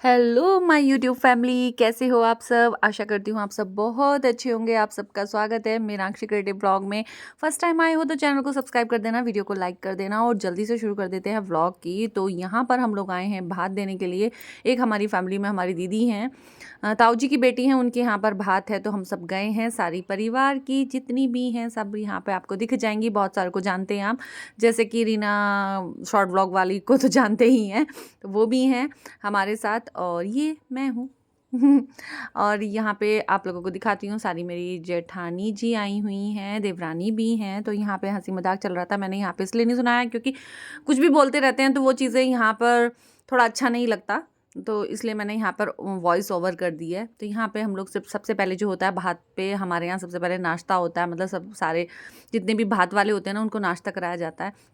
Hello my YouTube family, कैसे हो आप सब। आशा करती हूँ आप सब बहुत अच्छे होंगे। आप सबका स्वागत है मीनाक्षी क्रिएटिव ब्लॉग में। फर्स्ट टाइम आए हो तो चैनल को सब्सक्राइब कर देना, वीडियो को लाइक कर देना और जल्दी से शुरू कर देते हैं व्लॉग की। तो यहाँ पर हम लोग आए हैं भात देने के लिए। एक हमारी फैमिली में हमारी दीदी हैं, ताऊ जी की बेटी हैं, उनके यहाँ पर भात है तो हम सब गए हैं। सारी परिवार की जितनी भी हैं सब यहाँ पे आपको दिख जाएंगी। बहुत सारे को जानते हैं आप, जैसे कि रीना शॉर्ट ब्लॉग वाली को तो जानते ही हैं, तो वो भी हैं हमारे साथ। और ये मैं हूँ और यहाँ पे आप लोगों को दिखाती हूँ, सारी मेरी जेठानी जी आई हुई हैं, देवरानी भी हैं। तो यहाँ पे हंसी मजाक चल रहा था। मैंने यहाँ पे इसलिए नहीं सुनाया क्योंकि कुछ भी बोलते रहते हैं तो वो चीज़ें यहाँ पर थोड़ा अच्छा नहीं लगता, तो इसलिए मैंने यहाँ पर वॉइस ओवर कर दी है। तो यहाँ पे हम लोग सबसे पहले जो होता है भात पे, हमारे यहाँ सबसे पहले नाश्ता होता है। मतलब सब सारे जितने भी भात वाले होते हैं ना उनको नाश्ता कराया जाता है।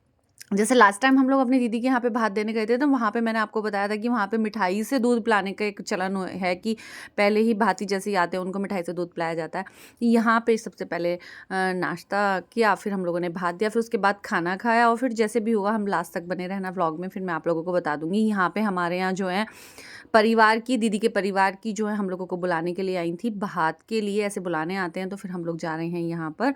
जैसे लास्ट टाइम हम लोग अपनी दीदी के यहाँ पे भात देने गए थे तो वहाँ पे मैंने आपको बताया था कि वहाँ पे मिठाई से दूध पिलाने का एक चलन है कि पहले ही भाती जैसे ही आते हैं उनको मिठाई से दूध पिलाया जाता है। यहाँ पे सबसे पहले नाश्ता किया, फिर हम लोगों ने भात दिया, फिर उसके बाद खाना खाया और फिर जैसे भी होगा हम लास्ट तक बने रहना व्लॉग में, फिर मैं आप लोगों को बता दूँगी। यहाँ पर हमारे यहाँ जो है परिवार की, दीदी के परिवार की जो है हम लोगों को बुलाने के लिए आई थी भात के लिए। ऐसे बुलाने आते हैं तो फिर हम लोग जा रहे हैं यहाँ पर।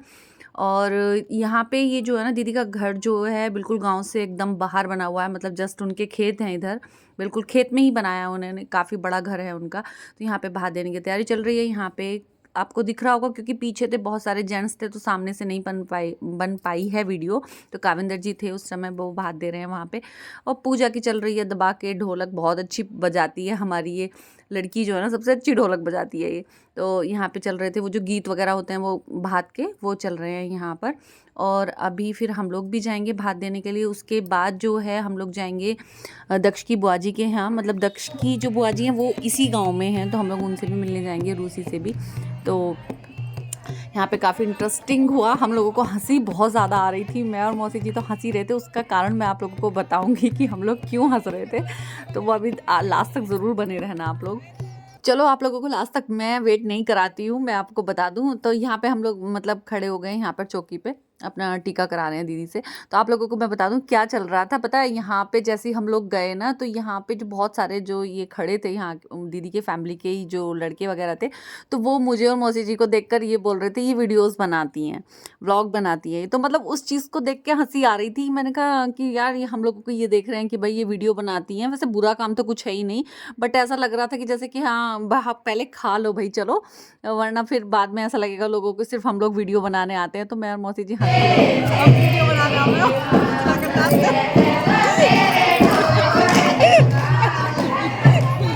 और यहाँ पे ये जो है ना दीदी का घर जो है बिल्कुल गांव से एकदम बाहर बना हुआ है। मतलब जस्ट उनके खेत हैं इधर, बिल्कुल खेत में ही बनाया उन्होंने, काफ़ी बड़ा घर है उनका। तो यहाँ पे भात देने की तैयारी चल रही है। यहाँ पे आपको दिख रहा होगा क्योंकि पीछे थे बहुत सारे जेंट्स थे तो सामने से नहीं बन पाई है वीडियो। तो काविंदर जी थे उस समय, वो भात दे रहे हैं वहाँ पे। और पूजा की चल रही है दबा के। ढोलक बहुत अच्छी बजाती है हमारी ये लड़की जो है ना, सबसे अच्छी ढोलक बजाती है ये। तो यहाँ पे चल रहे थे वो जो गीत वगैरह होते हैं वो भात के, वो चल रहे हैं यहाँ पर। और अभी फिर हम लोग भी जाएंगे भात देने के लिए। उसके बाद जो है हम लोग जाएंगे दक्ष की बुआ जी के यहाँ। मतलब दक्ष की जो बुआ जी हैं वो इसी गांव में हैं, तो हम लोग उनसे भी मिलने जाएंगे, रूसी से भी। तो यहाँ पे काफ़ी इंटरेस्टिंग हुआ। हम लोगों को हंसी बहुत ज़्यादा आ रही थी, मैं और मौसी जी तो हंसी रहे थे। उसका कारण मैं आप लोगों को बताऊंगी कि हम लोग क्यों हंस रहे थे, तो वो अभी लास्ट तक ज़रूर बने रहना आप लोग। चलो आप लोगों को लास्ट तक मैं वेट नहीं कराती हूँ, मैं आपको बता दूँ। तो यहाँ पे हम लोग मतलब खड़े हो गए यहाँ पर चौकी पे, अपना टीका करा रहे हैं दीदी से। तो आप लोगों को मैं बता दूं क्या चल रहा था। पता है यहाँ पे जैसे ही हम लोग गए ना तो यहाँ पे जो बहुत सारे जो ये खड़े थे यहाँ दीदी के फैमिली के ही जो लड़के वगैरह थे, तो वो मुझे और मौसी जी को देखकर ये बोल रहे थे ये वीडियोस बनाती हैं, व्लॉग बनाती है। तो मतलब उस चीज़ को देख के हंसी आ रही थी। मैंने कहा कि यार ये हम लोगों को ये देख रहे हैं कि भाई ये वीडियो बनाती हैं। वैसे बुरा काम तो कुछ है ही नहीं, बट ऐसा लग रहा था कि जैसे कि हाँ आप पहले खा लो भाई चलो, वरना फिर बाद में ऐसा लगेगा लोगों को सिर्फ हम लोग वीडियो बनाने आते हैं। तो मैं और मौसी जी वीडियो बनाने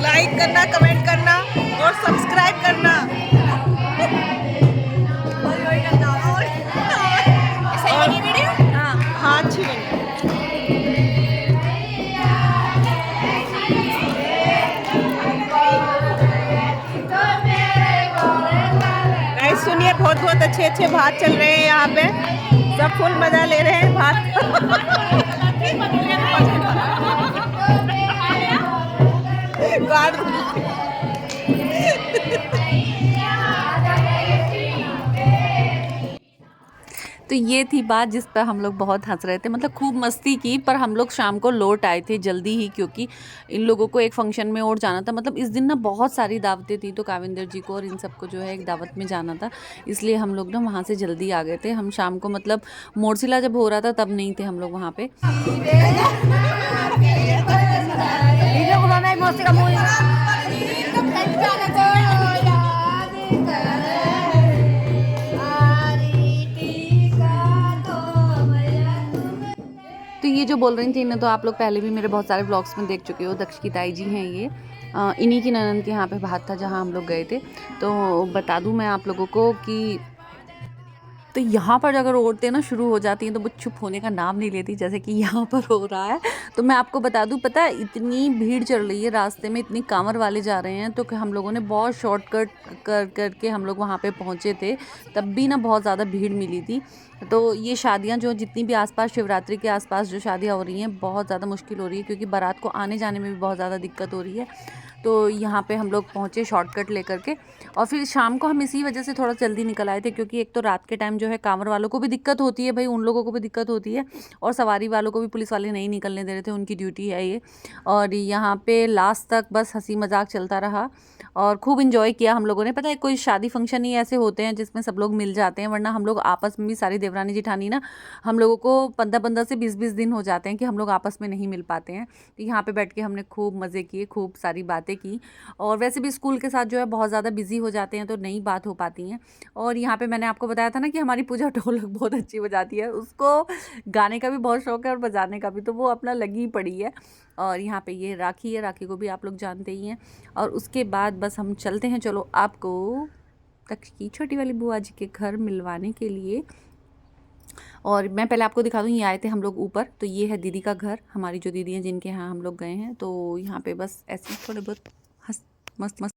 लाइक करना, कमेंट करना और सब्सक्राइब करना। हाँ अच्छी सुनिए, बहुत बहुत अच्छे अच्छे भात चल रहे हैं यहाँ पे, सब फुल मजा ले रहे हैं भात तो ये थी बात जिस पर हम लोग बहुत हंस रहे थे। मतलब खूब मस्ती की, पर हम लोग शाम को लौट आए थे जल्दी ही क्योंकि इन लोगों को एक फंक्शन में और जाना था। मतलब इस दिन ना बहुत सारी दावतें थी, तो काविंदर जी को और इन सबको जो है एक दावत में जाना था, इसलिए हम लोग ना वहाँ से जल्दी आ गए थे। हम शाम को मतलब मोरसिला जब हो रहा था तब नहीं थे हम लोग वहाँ पे। तो ये जो बोल रही थी ना, तो आप लोग पहले भी मेरे बहुत सारे ब्लॉग्स में देख चुके हो। दक्ष की ताई जी हैं ये, इन्हीं की ननद के यहाँ पे भात था जहाँ हम लोग गए थे। तो बता दूँ मैं आप लोगों को कि तो यहाँ पर अगर औरतें ना शुरू हो जाती हैं तो वो चुप होने का नाम नहीं लेती, जैसे कि यहाँ पर हो रहा है। तो मैं आपको बता दूँ, पता है इतनी भीड़ चल रही है रास्ते में, इतनी कांवर वाले जा रहे हैं, तो कि हम लोगों ने बहुत शॉर्टकट करके हम लोग वहाँ पे पहुँचे थे। तब भी ना बहुत ज़्यादा भीड़ मिली थी। तो ये शादियाँ जो जितनी भी आसपास शिवरात्रि के आसपास जो शादियाँ हो रही हैं बहुत ज़्यादा मुश्किल हो रही है, क्योंकि बारात को आने जाने में भी बहुत ज़्यादा दिक्कत हो रही है। तो यहाँ पे हम लोग पहुँचे शॉर्टकट लेकर के। और फिर शाम को हम इसी वजह से थोड़ा जल्दी निकल आए थे, क्योंकि एक तो रात के टाइम जो है कांवड़ वालों को भी दिक्कत होती है भाई, उन लोगों को भी दिक्कत होती है, और सवारी वालों को भी पुलिस वाले नहीं निकलने दे रहे थे, उनकी ड्यूटी है ये। और यहाँ पे लास्ट तक बस हंसी मजाक चलता रहा और खूब इंजॉय किया हम लोगों ने। पता है कोई शादी फंक्शन ही ऐसे होते हैं जिसमें सब लोग मिल जाते हैं, वरना हम लोग आपस में भी सारी देवरानी जिठानी ना, हम लोगों को 15-15 से 20-20 दिन हो जाते हैं कि हम लोग आपस में नहीं मिल पाते हैं। तो यहाँ पे बैठ के हमने खूब मज़े किए, खूब सारी बातें की। और वैसे भी स्कूल के साथ जो है बहुत ज़्यादा बिजी हो जाते हैं तो नहीं बात हो पाती हैं। और यहाँ पे मैंने आपको बताया था ना कि हमारी पूजा ढोलक बहुत अच्छी बजाती है, उसको गाने का भी बहुत शौक है और बजाने का भी, तो वो अपना लगी पड़ी है। और यहाँ पे ये राखी है, राखी को भी आप लोग जानते ही हैं। और उसके बाद बस हम चलते हैं, चलो आपको दक्ष की छोटी वाली बुआ जी के घर मिलवाने के लिए। और मैं पहले आपको दिखा दूँ, ये आए थे हम लोग ऊपर, तो ये है दीदी का घर, हमारी जो दीदी हैं जिनके यहाँ हम लोग गए हैं। तो यहाँ पे बस ऐसे थोड़े बहुत मस्त मस्त,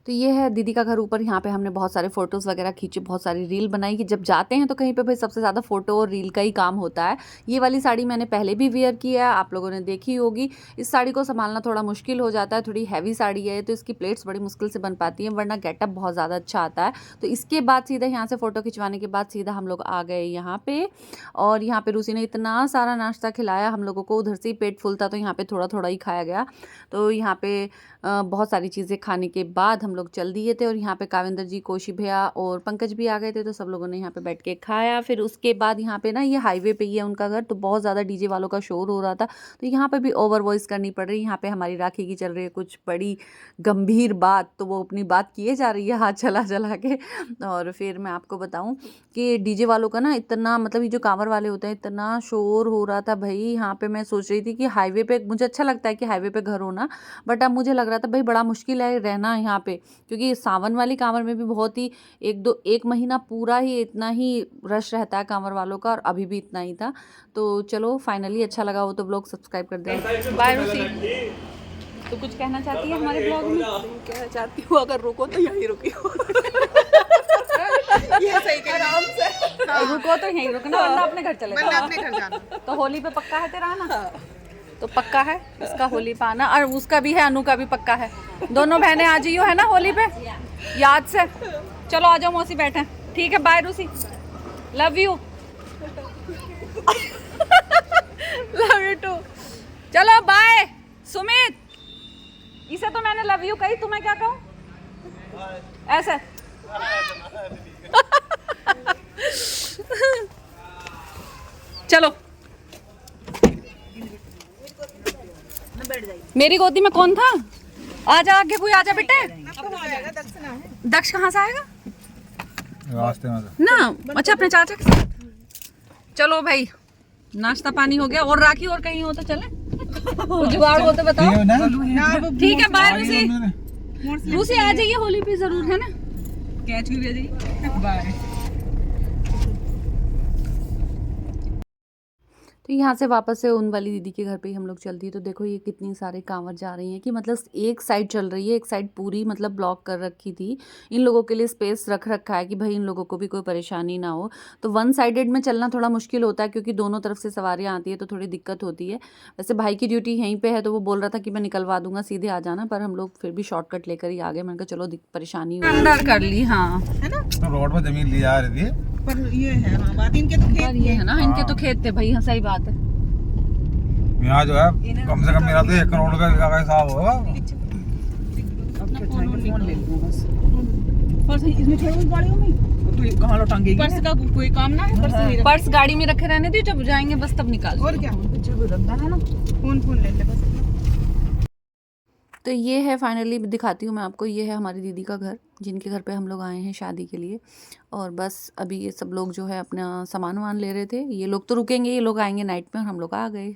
तो ये है दीदी का घर ऊपर। यहाँ पे हमने बहुत सारे फ़ोटोज़ वगैरह खींचे, बहुत सारी रील बनाई कि जब जाते हैं तो कहीं पे भाई सबसे ज़्यादा फ़ोटो और रील का ही काम होता है। ये वाली साड़ी मैंने पहले भी वेयर किया है, आप लोगों ने देखी होगी। इस साड़ी को संभालना थोड़ा मुश्किल हो जाता है, थोड़ी हैवी साड़ी है तो इसकी प्लेट्स बड़ी मुश्किल से बन पाती हैं, वरना गेटअप बहुत ज़्यादा अच्छा आता है। तो इसके बाद सीधा यहाँ से फ़ोटो खिंचवाने के बाद सीधा हम लोग आ गए यहाँ पर। और यहाँ पर रूसी ने इतना सारा नाश्ता खिलाया हम लोगों को, उधर से ही पेट फुल था तो यहाँ पर थोड़ा थोड़ा ही खाया गया। तो यहाँ पर बहुत सारी चीज़ें खाने के बाद हम लोग चल दिए थे। और यहाँ पे काविंदर जी, कोशी भैया और पंकज भी आ गए थे, तो सब लोगों ने यहाँ पे बैठ के खाया। फिर उसके बाद यहाँ पे ना, ये हाईवे पे ही है उनका घर, तो बहुत ज़्यादा डीजे वालों का शोर हो रहा था, तो यहाँ पे भी ओवर वॉइस करनी पड़ रही है। यहाँ पे हमारी राखी की चल रही है कुछ बड़ी गंभीर बात, तो वो अपनी बात किए जा रही है हाथ चला चला के। और फिर मैं आपको बताऊँ कि डीजे वालों का ना इतना, मतलब ये जो कांवर वाले होते हैं, इतना शोर हो रहा था भाई। यहाँ पे मैं सोच रही थी कि हाईवे पे, मुझे अच्छा लगता है कि हाईवे पे घर होना, बट अब मुझे लग रहा था भाई बड़ा मुश्किल है रहना यहाँ पे, क्योंकि सावन वाली कांवर में भी बहुत ही एक महीना पूरा ही इतना ही रश रहता है कांवर वालों का, और अभी भी इतना ही था। तो चलो फाइनली अच्छा लगा हो तो ब्लॉग सब्सक्राइब कर दें। बाय रूसी, तो कुछ कहना चाहती है हमारे ब्लॉग में? कहना चाहती हूँ अगर रुको तो यहीं रुकी हो। ये सही कह आराम से रुको तो यहीं रुकना, वरना अपने घर चले वरना अपने घर जाना। तो होली पे पक्का है तेरा आना? तो पक्का है इसका होली पे आना, और उसका भी है, अनु का भी पक्का है। दोनों बहनें आ जाइयो है ना होली पे, याद से। चलो आ जाओ मौसी, बैठे। ठीक है, bye Rusi, love you. Love you too. चलो बाय सुमित, इसे तो मैंने लव यू कही, तुम्हें क्या कहूँ ऐसे? चलो, मेरी गोदी में कौन था? आजा आगे, कोई आजा बेटे। दक्ष कहाँ से आएगा? रास्ते में ना, अच्छा अपने चाचा के साथ। चलो भाई, नाश्ता पानी हो गया, और राखी और कहीं हो तो चले, कुछ जुगाड़ हो तो बताओ। ठीक है, बाय रूसी। रूसी आ जाइए होली पे जरूर, है ना? कैच भी भेजिए, बाय। तो यहाँ से वापस से उन वाली दीदी के घर पे ही हम लोग चल दिए। तो देखो ये कितनी सारे कांवर जा रही हैं, कि मतलब एक साइड चल रही है, एक साइड पूरी मतलब ब्लॉक कर रखी थी। इन लोगों के लिए स्पेस रख रखा है कि भाई इन लोगों को भी कोई परेशानी ना हो। तो वन साइडेड में चलना थोड़ा मुश्किल होता है, क्योंकि दोनों तरफ से सवारियाँ आती है तो थोड़ी दिक्कत होती है। वैसे भाई की ड्यूटी यहीं पर है, तो वो बोल रहा था कि मैं निकलवा दूंगा, सीधे आ जाना, पर हम लोग फिर भी शॉर्टकट लेकर ही आ गए। मैंने कहा चलो परेशानी अंदर कर ली। हाँ, है ना, रोड पर जमीन ली जा रही थी, पर ये है हाँ बात, इनके तो खेत ये है ना, इनके तो खेत थे भाई। हाँ सही बात है। यहाँ जो है कम से कम मेरा तो 1 करोड़ का हिसाब होगा। फोन ले लूँ बस, पर्स इसमें छोड़ गाड़ियों में, तो कहाँ लौटाएंगे? पर्स का कोई काम ना है, पर्स गाड़ी में रखे रहने दो, जब जाएंगे बस तब निकाल। और क्या, रखना है ना, फोन ले ले बस। तो ये है, फाइनली दिखाती हूँ मैं आपको, ये है हमारी दीदी का घर, जिनके घर पे हम लोग आए हैं शादी के लिए। और बस अभी ये सब लोग जो है अपना सामान वामान ले रहे थे, ये लोग तो रुकेंगे, ये लोग आएंगे नाइट में, और हम लोग आ गए।